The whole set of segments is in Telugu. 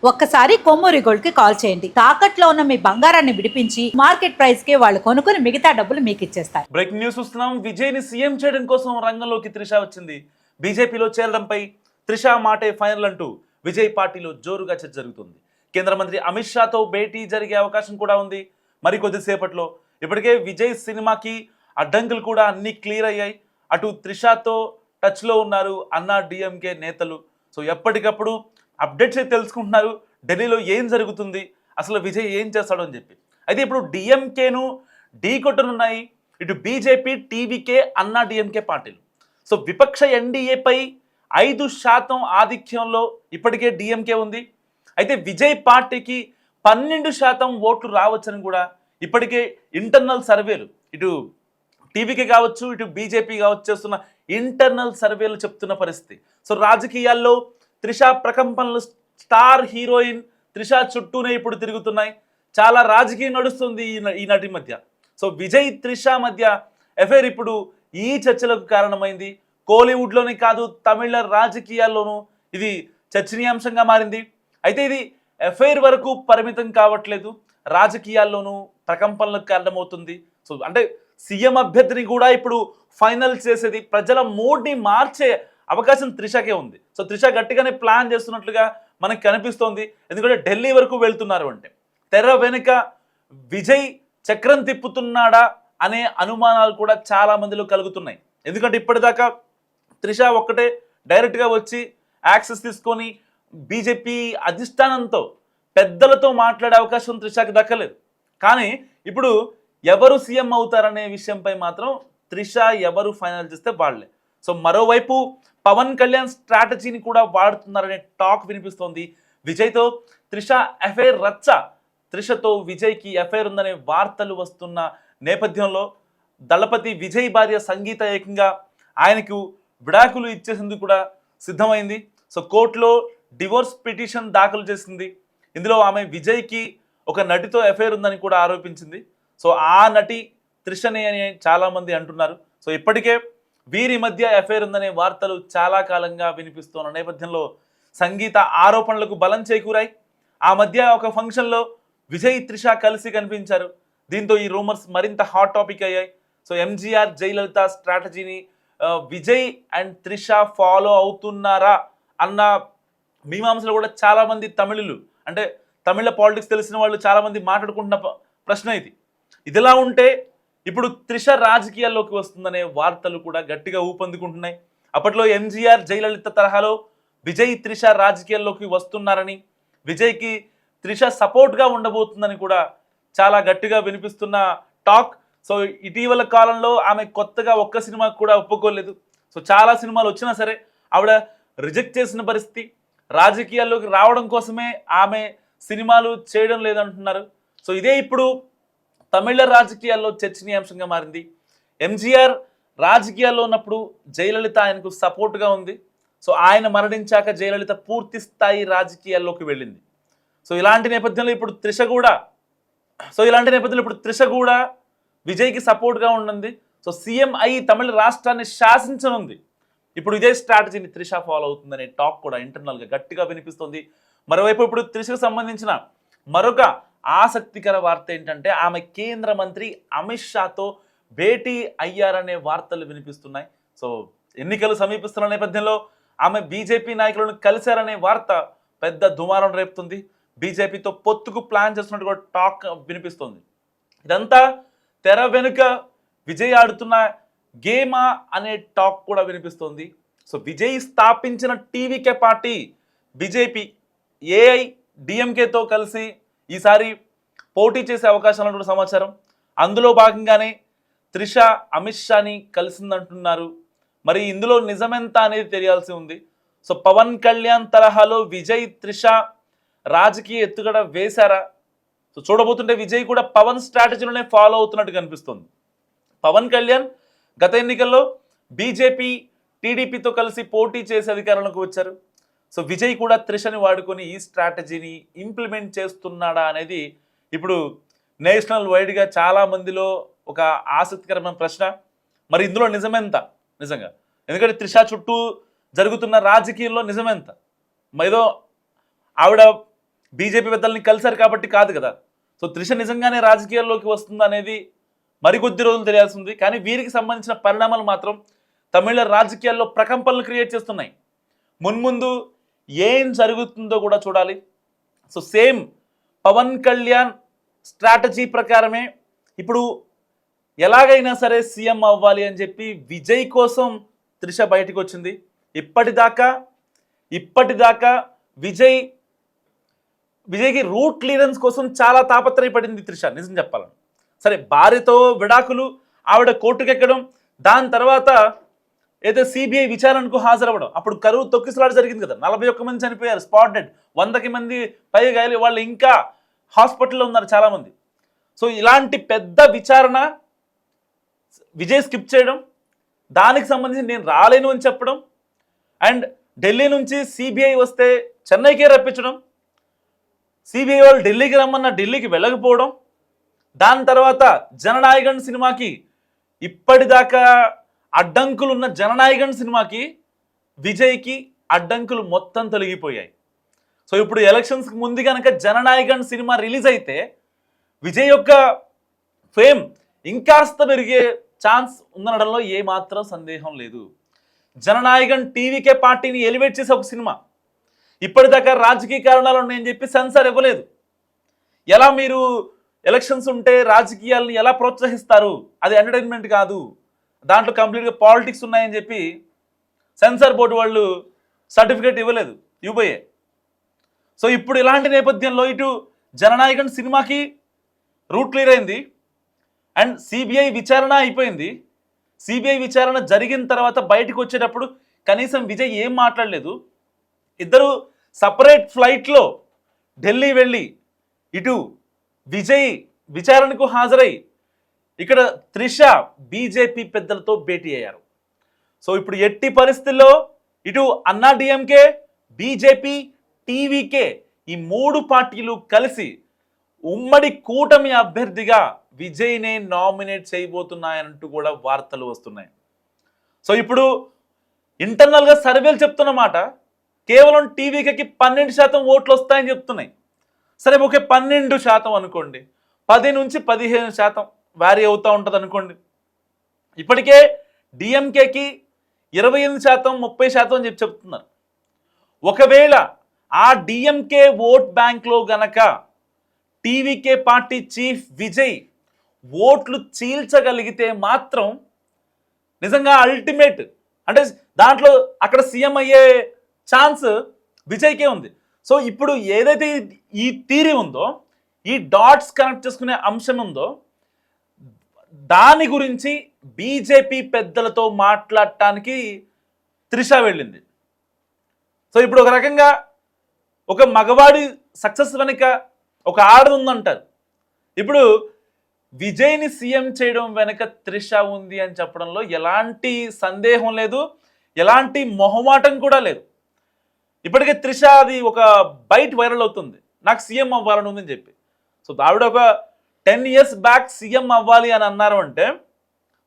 ఒక్కసారి కొమ్మూరి గోల్డ్ కి కాల్ చేయండి. తాకట్లో ఉన్న మీ బంగారాన్ని విడిపించి మార్కెట్ ప్రైస్ కి వాళ్ళు కొనుక్కుని మిగతా డబ్బులు మీకు ఇచ్చేస్తారు. బ్రేకింగ్ న్యూస్ చూస్తున్నాం. విజయ్ ని సీఎం చేయడం కోసం రంగంలోకి త్రిష వచ్చింది. బీజేపీలో చేరడంపై త్రిష మాటే ఫైనల్ అంటూ విజయ్ పార్టీలో జోరుగా చర్చ జరుగుతుంది. కేంద్ర మంత్రి అమిత్ షాతో భేటీ జరిగే అవకాశం కూడా ఉంది మరికొద్దిసేపట్లో. ఇప్పటికే విజయ్ సినిమాకి అడ్డంకులు కూడా అన్ని క్లియర్ అయ్యాయి. అటు త్రిషతో టచ్లో ఉన్నారు అన్నా డిఎంకే నేతలు. సో ఎప్పటికప్పుడు అప్డేట్స్ అయితే తెలుసుకుంటున్నారు. ఢిల్లీలో ఏం జరుగుతుంది, అసలు విజయ్ ఏం చేస్తాడు అని చెప్పి. అయితే ఇప్పుడు డిఎంకేను ఢీ కొట్టనున్నాయి ఇటు బీజేపీ, టీవీకే, అన్నా డిఎంకే పార్టీలు. సో విపక్ష ఎన్డీఏపై 5% ఆధిక్యంలో ఇప్పటికే డిఎంకే ఉంది. అయితే విజయ్ పార్టీకి 12% ఓట్లు రావచ్చని కూడా ఇప్పటికే ఇంటర్నల్ సర్వేలు ఇటు టీవీకి కావచ్చు ఇటు బీజేపీ కావచ్చు చేస్తున్న ఇంటర్నల్ సర్వేలు చెప్తున్న పరిస్థితి. సో రాజకీయాల్లో త్రిష ప్రకంపనలు, స్టార్ హీరోయిన్ త్రిష చుట్టూనే ఇప్పుడు తిరుగుతున్నాయి. చాలా రాజకీయం నడుస్తుంది ఈ నటి మధ్య. సో విజయ్ త్రిష మధ్య అఫైర్ ఇప్పుడు ఈ చర్చలకు కారణమైంది. కోలీవుడ్లోనే కాదు, తమిళ రాజకీయాల్లోనూ ఇది చర్చనీయాంశంగా మారింది. అయితే ఇది అఫైర్ వరకు పరిమితం కావట్లేదు, రాజకీయాల్లోనూ ప్రకంపనలకు కారణమవుతుంది. సో అంటే సీఎం అభ్యర్థిని కూడా ఇప్పుడు ఫైనల్ చేసేది, ప్రజల మూడ్ని మార్చే అవకాశం త్రిషకే ఉంది. సో త్రిష గట్టిగానే ప్లాన్ చేస్తున్నట్లుగా మనకు కనిపిస్తోంది. ఎందుకంటే ఢిల్లీ వరకు వెళ్తున్నారు అంటే తెర వెనుక విజయ్ చక్రం తిప్పుతున్నాడా అనే అనుమానాలు కూడా చాలా మందిలో కలుగుతున్నాయి. ఎందుకంటే ఇప్పటిదాకా త్రిష ఒక్కటే డైరెక్ట్గా వచ్చి యాక్సెస్ తీసుకొని బీజేపీ అధిష్టానంతో పెద్దలతో మాట్లాడే అవకాశం త్రిషకి దక్కలేదు. కానీ ఇప్పుడు ఎవరు సీఎం అవుతారనే విషయంపై మాత్రం త్రిష ఎవరు ఫైనల్ చేస్తే వాళ్ళే. సో మరోవైపు పవన్ కళ్యాణ్ స్ట్రాటజీని కూడా వాడుతున్నారనే టాక్ వినిపిస్తోంది. విజయ్తో త్రిష అఫైర్ రచ్చ, త్రిషతో విజయ్కి అఫైర్ ఉందనే వార్తలు వస్తున్న నేపథ్యంలో దళపతి విజయ్ భార్య సంగీత ఏకంగా ఆయనకు విడాకులు ఇచ్చేసింది కూడా సిద్ధమైంది. సో కోర్టులో డివోర్స్ పిటిషన్ దాఖలు చేసింది. ఇందులో ఆమె విజయ్కి ఒక నటితో అఫైర్ ఉందని కూడా ఆరోపించింది. సో ఆ నటి త్రిషనే అని చాలామంది అంటున్నారు. సో ఇప్పటికే వీరి మధ్య అఫైర్ ఉందనే వార్తలు చాలా కాలంగా వినిపిస్తున్న నేపథ్యంలో సంగీత ఆరోపణలకు బలం చేకూరాయి. ఆ మధ్య ఒక ఫంక్షన్లో విజయ్ త్రిష కలిసి కనిపించారు. దీంతో ఈ రూమర్స్ మరింత హాట్ టాపిక్ అయ్యాయి. సో ఎంజీఆర్ జయలలిత స్ట్రాటజీని విజయ్ అండ్ త్రిష ఫాలో అవుతున్నారా అన్న మీమాంసలు కూడా చాలామంది తమిళులు, అంటే తమిళ పాలిటిక్స్ తెలిసిన వాళ్ళు చాలామంది మాట్లాడుకుంటున్న ప్రశ్న ఇది. ఇదిలా ఉంటే ఇప్పుడు త్రిష రాజకీయాల్లోకి వస్తుందనే వార్తలు కూడా గట్టిగా ఊపందుకుంటున్నాయి. అప్పట్లో ఎంజీఆర్ జయలలిత తరహాలో విజయ్ త్రిష రాజకీయాల్లోకి వస్తున్నారని, విజయ్కి త్రిష సపోర్ట్గా ఉండబోతుందని కూడా చాలా గట్టిగా వినిపిస్తున్న టాక్. సో ఇటీవల కాలంలో ఆమె కొత్తగా ఒక్క సినిమా కూడా ఒప్పుకోలేదు. సో చాలా సినిమాలు వచ్చినా సరే ఆవిడ రిజెక్ట్ చేసిన పరిస్థితి. రాజకీయాల్లోకి రావడం కోసమే ఆమె సినిమాలు చేయడం లేదంటున్నారు. సో ఇదే ఇప్పుడు తమిళ రాజకీయాల్లో చర్చనీయాంశంగా మారింది. ఎంజీఆర్ రాజకీయాల్లో ఉన్నప్పుడు జయలలిత ఆయనకు సపోర్ట్గా ఉంది. సో ఆయన మరణించాక జయలలిత పూర్తి స్థాయి రాజకీయాల్లోకి వెళ్ళింది. సో ఇలాంటి నేపథ్యంలో ఇప్పుడు త్రిష కూడా విజయ్కి సపోర్ట్గా ఉంటుంది. సో సీఎం అయి తమిళ రాష్ట్రాన్ని శాసించనుంది. ఇప్పుడు ఇదే స్ట్రాటజీని త్రిష ఫాలో అవుతుందనే టాక్ కూడా ఇంటర్నల్గా గట్టిగా వినిపిస్తుంది. మరోవైపు ఇప్పుడు త్రిషకు సంబంధించిన మరొక ఆసక్తికర వార్త ఏంటంటే ఆమె కేంద్ర మంత్రి అమిత్ షాతో భేటీ అయ్యారనే వార్తలు వినిపిస్తున్నాయి. సో ఎన్నికలు సమీపిస్తున్న నేపథ్యంలో ఆమె బీజేపీ నాయకులను కలిశారనే వార్త పెద్ద దుమారం రేపుతుంది. బీజేపీతో పొత్తుకు ప్లాన్ చేస్తున్నట్టు కూడా టాక్ వినిపిస్తుంది. ఇదంతా తెర వెనుక విజయ్ ఆడుతున్న గేమా అనే టాక్ కూడా వినిపిస్తుంది. సో విజయ్ స్థాపించిన టీవీకే పార్టీ బీజేపీ ఏఐడిఎంకేతో కలిసి ఈసారి పోటీ చేసే అవకాశాలు కూడా సమాచారం. అందులో భాగంగానే త్రిష అమిత్ షాని కలిసిందంటున్నారు. మరి ఇందులో నిజమెంత అనేది తెలియాల్సి ఉంది. సో పవన్ కళ్యాణ్ తరహాలో విజయ్ త్రిష రాజకీయ ఎత్తుగడ వేశారా? సో చూడబోతుంటే విజయ్ కూడా పవన్ స్ట్రాటజీలోనే ఫాలో అవుతున్నట్టు కనిపిస్తుంది. పవన్ కళ్యాణ్ గత ఎన్నికల్లో బీజేపీ టీడీపీతో కలిసి పోటీ చేసి అధికారంలోకి వచ్చారు. సో విజయ్ కూడా త్రిషని వాడుకొని ఈ స్ట్రాటజీని ఇంప్లిమెంట్ చేస్తున్నాడా అనేది ఇప్పుడు నేషనల్ వైడ్గా చాలా మందిలో ఒక ఆసక్తికరమైన ప్రశ్న. మరి ఇందులో నిజమెంత నిజంగా? ఎందుకంటే త్రిష చుట్టూ జరుగుతున్న రాజకీయంలో నిజమెంత? ఏదో ఆవిడ బీజేపీ పెద్దల్ని కలిశారు కాబట్టి కాదు కదా. సో త్రిష నిజంగానే రాజకీయాల్లోకి వస్తుంది అనేది మరికొద్ది రోజులు తెలియాల్సింది. కానీ వీరికి సంబంధించిన పరిణామాలు మాత్రం తమిళ రాజకీయాల్లో ప్రకంపనలు క్రియేట్ చేస్తున్నాయి. మున్ముందు ఏం జరుగుతుందో కూడా చూడాలి. So same Pawan Kalyan strategy ప్రకారమే ఇప్పుడు ఎలాగైనా సరే సీఎం అవ్వాలి అని చెప్పి విజయ్ కోసం త్రిష బయటకు వచ్చింది. ఇప్పటిదాకా విజయ్కి రూట్ క్లియరెన్స్ కోసం చాలా తాపత్రయపడింది త్రిష, నిజం చెప్పాలని. సరే, భార్యతో విడాకులు, ఆవిడ కోర్టుకెక్కడం, దాని తర్వాత ఏదో సిబిఐ విచారణకు హాజరవ్వడం, అప్పుడు కరువు తొక్కిసలాట జరిగింది కదా, 41 మంది చనిపోయారు, స్పాట్ డెడ్, 100కి మంది పైగా వాళ్ళు ఇంకా హాస్పిటల్లో ఉన్నారు చాలామంది. సో ఇలాంటి పెద్ద విచారణ విజయ్ స్కిప్ చేయడం, దానికి సంబంధించి నేను రాలేను అని చెప్పడం, అండ్ ఢిల్లీ నుంచి సిబిఐ వస్తే చెన్నైకే రప్పించడం, సిబిఐ వాళ్ళు ఢిల్లీకి రమ్మన్న ఢిల్లీకి వెళ్ళకపోవడం, దాని తర్వాత జననాయగన్ సినిమాకి ఇప్పటిదాకా అడ్డంకులున్న జననాయగన్ సినిమాకి విజయ్కి అడ్డంకులు మొత్తం తొలగిపోయాయి. సో ఇప్పుడు ఎలక్షన్స్కి ముందు కనుక జననాయగన్ సినిమా రిలీజ్ అయితే విజయ్ యొక్క ఫేమ్ ఇంకాస్త పెరిగే ఛాన్స్ ఉందనడంలో ఏమాత్రం సందేహం లేదు. జననాయగన్ టీవీకే పార్టీని ఎలివేట్ చేసే ఒక సినిమా. ఇప్పటిదాకా రాజకీయ కారణాలు ఉన్నాయని చెప్పి సెన్సార్ ఇవ్వలేదు. ఎలా మీరు ఎలక్షన్స్ ఉంటే రాజకీయాలను ఎలా ప్రోత్సహిస్తారు? అది ఎంటర్టైన్మెంట్ కాదు, దాంట్లో కంప్లీట్గా పాలిటిక్స్ ఉన్నాయని చెప్పి సెన్సార్ బోర్డు వాళ్ళు సర్టిఫికేట్ ఇవ్వబోయే. సో ఇప్పుడు ఇలాంటి నేపథ్యంలో ఇటు జననాయగన్ సినిమాకి రూట్ క్లియర్ అయింది, అండ్ సిబిఐ విచారణ అయిపోయింది. సిబిఐ విచారణ జరిగిన తర్వాత బయటకు వచ్చేటప్పుడు కనీసం విజయ్ ఏం మాట్లాడలేదు. ఇద్దరు సపరేట్ ఫ్లైట్లో ఢిల్లీ వెళ్ళి ఇటు విజయ్ విచారణకు హాజరై ఇక్కడ త్రిష బీజేపీ పెద్దలతో భేటీ అయ్యారు. సో ఇప్పుడు ఎట్టి పరిస్థితుల్లో ఇటు అన్నా డిఎంకే, బీజేపీ, టీవీకే ఈ 3 పార్టీలు కలిసి ఉమ్మడి కూటమి అభ్యర్థిగా విజయ్నే నామినేట్ చేయబోతున్నాయంటూ కూడా వార్తలు వస్తున్నాయి. సో ఇప్పుడు ఇంటర్నల్గా సర్వేలు చెప్తున్నమాట కేవలం టీవీకి 12% ఓట్లు వస్తాయని చెప్తున్నాయి. సరే, ఓకే, 12% అనుకోండి, 10 నుంచి 15% వ్యారీ అవుతూ ఉంటుంది అనుకోండి. ఇప్పటికే డిఎంకేకి 28%, 30% అని చెప్తున్నారు. ఒకవేళ ఆ డిఎంకే ఓట్ బ్యాంక్లో గనక టీవీకే పార్టీ చీఫ్ విజయ్ ఓట్లు చీల్చగలిగితే మాత్రం నిజంగా అల్టిమేట్, అంటే దాంట్లో అక్కడ సీఎం అయ్యే ఛాన్స్ విజయ్కే ఉంది. సో ఇప్పుడు ఏదైతే ఈ థియరీ ఉందో, ఈ డాట్స్ కనెక్ట్ చేసుకునే అంశం ఉందో, దాని గురించి బీజేపీ పెద్దలతో మాట్లాడటానికి త్రిష వెళ్ళింది. సో ఇప్పుడు ఒక రకంగా ఒక మగవాడి సక్సెస్ వెనుక ఒక ఆడది ఉందంటారు. ఇప్పుడు విజయ్ని సీఎం చేయడం వెనుక త్రిష ఉంది అని చెప్పడంలో ఎలాంటి సందేహం లేదు, ఎలాంటి మొహమాటం కూడా లేదు. ఇప్పటికే త్రిష అది ఒక బైట్ వైరల్ అవుతుంది, నాకు సీఎం అవ్వాలని ఉందని చెప్పి. సో ఆవిడ ఒక 10 years బ్యాక్ సీఎం అవ్వాలి అని అన్నారు అంటే,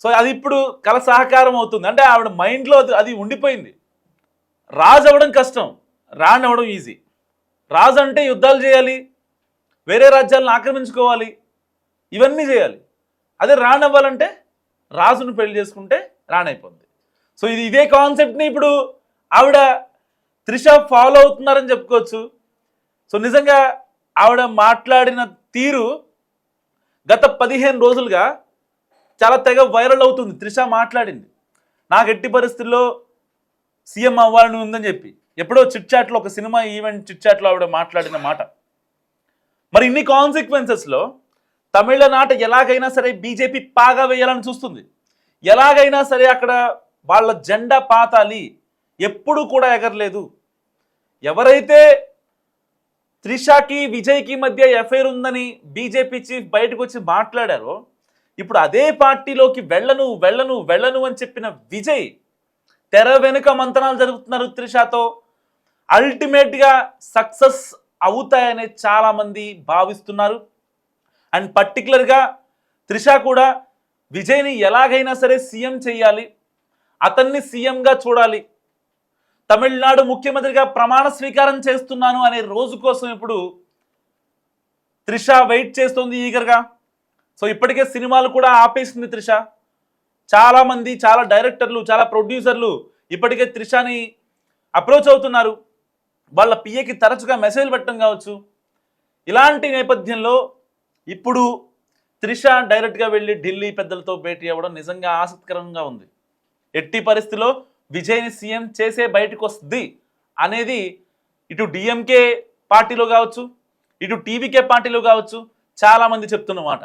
సో అది ఇప్పుడు కల సహకారం అవుతుంది. అంటే ఆవిడ మైండ్లో అది ఉండిపోయింది. రాజు అవ్వడం కష్టం, రాణి అవ్వడం ఈజీ. రాజు అంటే యుద్ధాలు చేయాలి, వేరే రాజ్యాలను ఆక్రమించుకోవాలి, ఇవన్నీ చేయాలి. అదే రాణి అవ్వాలంటే రాజును పెళ్లి చేసుకుంటే రాణి అయిపోద్ది. సో ఇదే కాన్సెప్ట్ని ఇప్పుడు ఆవిడ త్రిష ఫాలో అవుతున్నారని చెప్పుకోవచ్చు. సో నిజంగా ఆవిడ మాట్లాడిన తీరు గత 15 రోజులుగా చాలా తెగ వైరల్ అవుతుంది. త్రిష మాట్లాడింది, నాకు ఎట్టి పరిస్థితుల్లో సీఎం అవ్వాలని ఉందని చెప్పి ఎప్పుడో చిట్చాట్లో, ఒక సినిమా ఈవెంట్ చిట్చాట్లో ఆవిడ మాట్లాడిన మాట. మరి ఇన్ని కాన్సిక్వెన్సెస్లో తమిళనాట ఎలాగైనా సరే బీజేపీ పాగా వేయాలని చూస్తుంది. ఎలాగైనా సరే అక్కడ వాళ్ళ జెండా పాతాలి, ఎప్పుడూ కూడా ఎగరలేదు. ఎవరైతే త్రిషకి విజయ్కి మధ్య ఎఫైర్ ఉందని బీజేపీ చీఫ్ బయటకు వచ్చి మాట్లాడారో, ఇప్పుడు అదే పార్టీలోకి వెళ్ళను అని చెప్పిన విజయ్ తెర వెనుక మంతనాలు జరుగుతున్నారు త్రిషతో. అల్టిమేట్గా సక్సెస్ అవుతాయనే చాలామంది భావిస్తున్నారు. అండ్ పర్టికులర్గా త్రిష కూడా విజయ్ని ఎలాగైనా సరే సీఎం చేయాలి, అతన్ని సీఎంగా చూడాలి, తమిళనాడు ముఖ్యమంత్రిగా ప్రమాణ స్వీకారం చేస్తున్నాను అనే రోజు కోసం ఇప్పుడు త్రిష వెయిట్ చేస్తుంది ఈగర్గా. సో ఇప్పటికే సినిమాలు కూడా ఆపేసింది త్రిష. చాలామంది, చాలా డైరెక్టర్లు, చాలా ప్రొడ్యూసర్లు ఇప్పటికే త్రిషని అప్రోచ్ అవుతున్నారు. వాళ్ళ పిఏకి తరచుగా మెసేజ్ పెట్టడం కావచ్చు. ఇలాంటి నేపథ్యంలో ఇప్పుడు త్రిష డైరెక్ట్గా వెళ్ళి ఢిల్లీ పెద్దలతో భేటీ అవ్వడం నిజంగా ఆసక్తికరంగా ఉంది. ఎట్టి పరిస్థితిలో విజయ్ని సీఎం చేసే బయటకు వస్తుంది అనేది ఇటు డిఎంకే పార్టీలో కావచ్చు, ఇటు టీవీకే పార్టీలో కావచ్చు చాలామంది చెప్తున్నమాట.